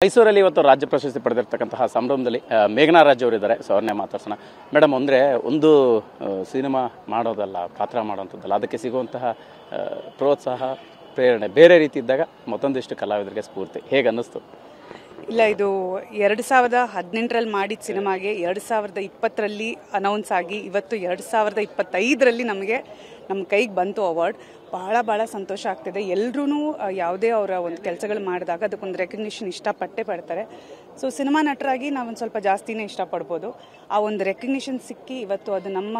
ಮೈಸೂರಲ್ಲಿ ಇವತ್ತು ರಾಜ್ಯ ಪ್ರಶಸ್ತಿ ಪಡೆದಿರತಕ್ಕಂತಹ ಸಂಭ್ರಮದಲ್ಲಿ ಮೇಘನಾ ರಾಜ್ ಅವರು ಇದ್ದಾರೆ. ಸೊ ಅವ್ರನ್ನೇ ಮಾತಾಡ್ಸೋಣ. ಮೇಡಮ್, ಅಂದರೆ ಒಂದು ಸಿನಿಮಾ ಮಾಡೋದಲ್ಲ, ಪಾತ್ರ ಮಾಡೋವಂಥದ್ದಲ್ಲ, ಅದಕ್ಕೆ ಸಿಗುವಂತಹ ಪ್ರೋತ್ಸಾಹ, ಪ್ರೇರಣೆ ಬೇರೆ ರೀತಿ ಇದ್ದಾಗ ಮತ್ತೊಂದಿಷ್ಟು ಕಲಾವಿದರಿಗೆ ಸ್ಫೂರ್ತಿ. ಹೇಗೆ ಅನ್ನಿಸ್ತು? ಇಲ್ಲ, ಇದು 2018ರಲ್ಲಿ ಮಾಡಿದ ಸಿನಿಮಾಗೆ 2020ರಲ್ಲಿ ಅನೌನ್ಸ್ ಆಗಿ ಇವತ್ತು 2025ರಲ್ಲಿ ನಮ್ಮ ಕೈಗೆ ಬಂತು ಅವಾರ್ಡ್. ಭಾಳ ಸಂತೋಷ ಆಗ್ತಿದೆ. ಎಲ್ಲರೂ ಯಾವುದೇ ಅವರ ಒಂದು ಕೆಲಸಗಳು ಮಾಡಿದಾಗ ಅದಕ್ಕೊಂದು ರೆಕಗ್ನಿಷನ್ ಇಷ್ಟಪಟ್ಟೇ ಪಡ್ತಾರೆ. ಸೊ ಸಿನಿಮಾ ನಟರಾಗಿ ನಾವೊಂದು ಸ್ವಲ್ಪ ಜಾಸ್ತಿನೇ ಇಷ್ಟಪಡ್ಬೋದು. ಆ ಒಂದು ರೆಕಗ್ನಿಷನ್ ಸಿಕ್ಕಿ ಇವತ್ತು ಅದು ನಮ್ಮ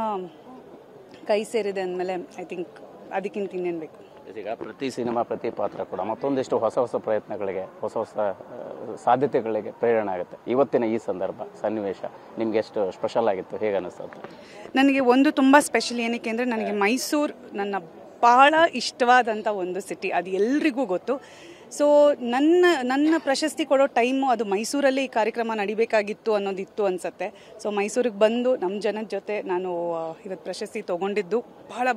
ಕೈ ಸೇರಿದೆ ಅಂದಮೇಲೆ ಐ ಥಿಂಕ್ ಅದಕ್ಕಿಂತ ಇನ್ನೇನು ಬೇಕು. ಈಗ ಪ್ರತಿ ಸಿನಿಮಾ, ಪ್ರತಿ ಪಾತ್ರ ಕೂಡ ಮತ್ತೊಂದಿಷ್ಟು ಹೊಸ ಪ್ರಯತ್ನಗಳಿಗೆ, ಹೊಸ ಸಾಧ್ಯತೆಗಳಿಗೆ ಪ್ರೇರಣೆ ಆಗುತ್ತೆ. ಇವತ್ತಿನ ಈ ಸಂದರ್ಭ, ಸನ್ನಿವೇಶ ನಿಮ್ಗೆ ಎಷ್ಟು ಸ್ಪೆಷಲ್ ಆಗಿತ್ತು? ಹೇಗೆ ಅನ್ನಿಸ್ತದೆ? ನನಗೆ ಒಂದು ತುಂಬ ಸ್ಪೆಷಲ್ ಏನಕ್ಕೆ ಅಂದರೆ, ನನಗೆ ಮೈಸೂರು ನನ್ನ ಭಾಳ ಇಷ್ಟವಾದಂಥ ಒಂದು ಸಿಟಿ, ಅದು ಎಲ್ರಿಗೂ ಗೊತ್ತು. ಸೊ ನನ್ನ ಪ್ರಶಸ್ತಿ ಕೊಡೋ ಟೈಮು ಅದು ಮೈಸೂರಲ್ಲಿ ಈ ಕಾರ್ಯಕ್ರಮ ನಡಿಬೇಕಾಗಿತ್ತು ಅನ್ನೋದಿತ್ತು ಅನಿಸುತ್ತೆ. ಸೊ ಮೈಸೂರಿಗೆ ಬಂದು ನಮ್ಮ ಜನದ ಜೊತೆ ನಾನು ಇವತ್ತು ಪ್ರಶಸ್ತಿ ತೊಗೊಂಡಿದ್ದು ಭಾಳ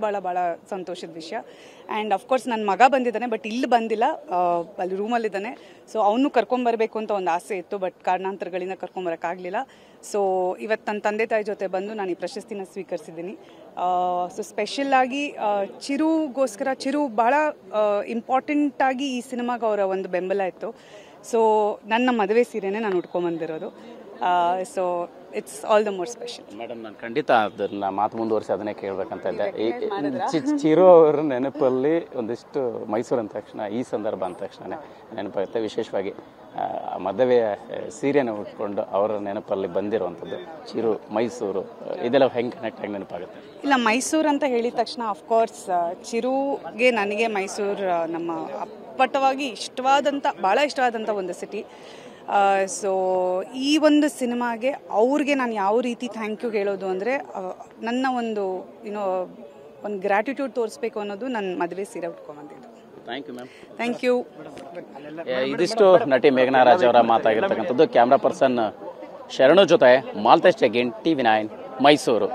ಸಂತೋಷದ ವಿಷಯ. ಆ್ಯಂಡ್ ಅಫ್ಕೋರ್ಸ್ ನನ್ನ ಮಗ ಬಂದಿದ್ದಾನೆ, ಬಟ್ ಇಲ್ಲಿ ಬಂದಿಲ್ಲ, ಅಲ್ಲಿ ರೂಮಲ್ಲಿದ್ದಾನೆ. ಸೊ ಅವನು ಕರ್ಕೊಂಬರ್ಬೇಕು ಅಂತ ಒಂದು ಆಸೆ ಇತ್ತು, ಬಟ್ ಕಾರಣಾಂತರಗಳಿಂದ ಕರ್ಕೊಂಬರೋಕ್ಕಾಗಲಿಲ್ಲ. ಸೊ ಇವತ್ತು ನನ್ನ ತಂದೆ ತಾಯಿ ಜೊತೆ ಬಂದು ನಾನು ಈ ಪ್ರಶಸ್ತಿನ ಸ್ವೀಕರಿಸಿದ್ದೀನಿ. ಸೊ ಸ್ಪೆಷಲ್ಲಾಗಿ ಚಿರು ಭಾಳ ಇಂಪಾರ್ಟೆಂಟಾಗಿ ಈ ಸಿನಿಮಾಗೆ ಅವರ ಒಂದು ಬೆಂಬಲ ಇತ್ತು. ಸೊ ನನ್ನ ಮದುವೆ ಸೀರೆನೇ ನಾನು ಉಟ್ಕೊಂಬಂದಿರೋದು. So it's all the more special. Madam, ನಾನು ಖಂಡಿತ ಅದನ್ನ ಮಾತು ಮುಂದುವರಿಸಿ ಅದನ್ನೇ ಕೇಳಬೇಕಂತ ಇದ್ದೆ. ಚಿರು ಅವರ ನೆನಪಲ್ಲಿ ಒಂದಿಷ್ಟು ಮೈಸೂರು ಅಂದ ತಕ್ಷಣ, ಈ ಸಂದರ್ಭ ಅಂದ ತಕ್ಷಣ ನೆನಪಾಗುತ್ತೆ. ವಿಶೇಷವಾಗಿ ಮದುವೆಯ ಸೀರೆನ ಉಟ್ಕೊಂಡು ಅವರ ನೆನಪಲ್ಲಿ ಬಂದಿರುವಂಥದ್ದು ಚಿರು, ಮೈಸೂರು, ಇದೆಲ್ಲ ಹೆಂಗೆ ಕನೆಕ್ಟ್ ಆಗಿ ನೆನಪಾಗುತ್ತೆ? ಇಲ್ಲ, ಮೈಸೂರು ಅಂತ ಹೇಳಿದ ತಕ್ಷಣ ಅಫ್ಕೋರ್ಸ್ ಚಿರುಗೆ ನನಗೆ ಮೈಸೂರು ನಮ್ಮ ಅಪ್ಪಟವಾಗಿ ಭಾಳ ಇಷ್ಟವಾದಂಥ ಒಂದು ಸಿಟಿ. ಸೊ ಈ ಒಂದು ಸಿನಿಮಾಗೆ ಅವ್ರಿಗೆ ನಾನು ಯಾವ ರೀತಿ ಥ್ಯಾಂಕ್ ಯು ಹೇಳೋದು ಅಂದರೆ, ನನ್ನ ಒಂದು ಒಂದು ಗ್ರ್ಯಾಟಿಟ್ಯೂಡ್ ತೋರಿಸ್ಬೇಕು ಅನ್ನೋದು ನನ್ನ ಮದುವೆ ಸೀರೆ ಉಟ್ಕೊಂಡ್ಬಂದಿದ್ದು. Thank you ma'am. Thank you. ಇದಿಷ್ಟು ನಟಿ ಮೇಘನಾ ರಾಜ್ ಅವರ ಮಾತಾಗಿರ್ತಕ್ಕಂಥದ್ದು. ಕ್ಯಾಮ್ರಾ ಪರ್ಸನ್ ಶರಣು ಜೊತೆ ಮಾಲ್ತೇಶ್ ಜಗ್ಗಿನ್, TV9 ಮೈಸೂರು.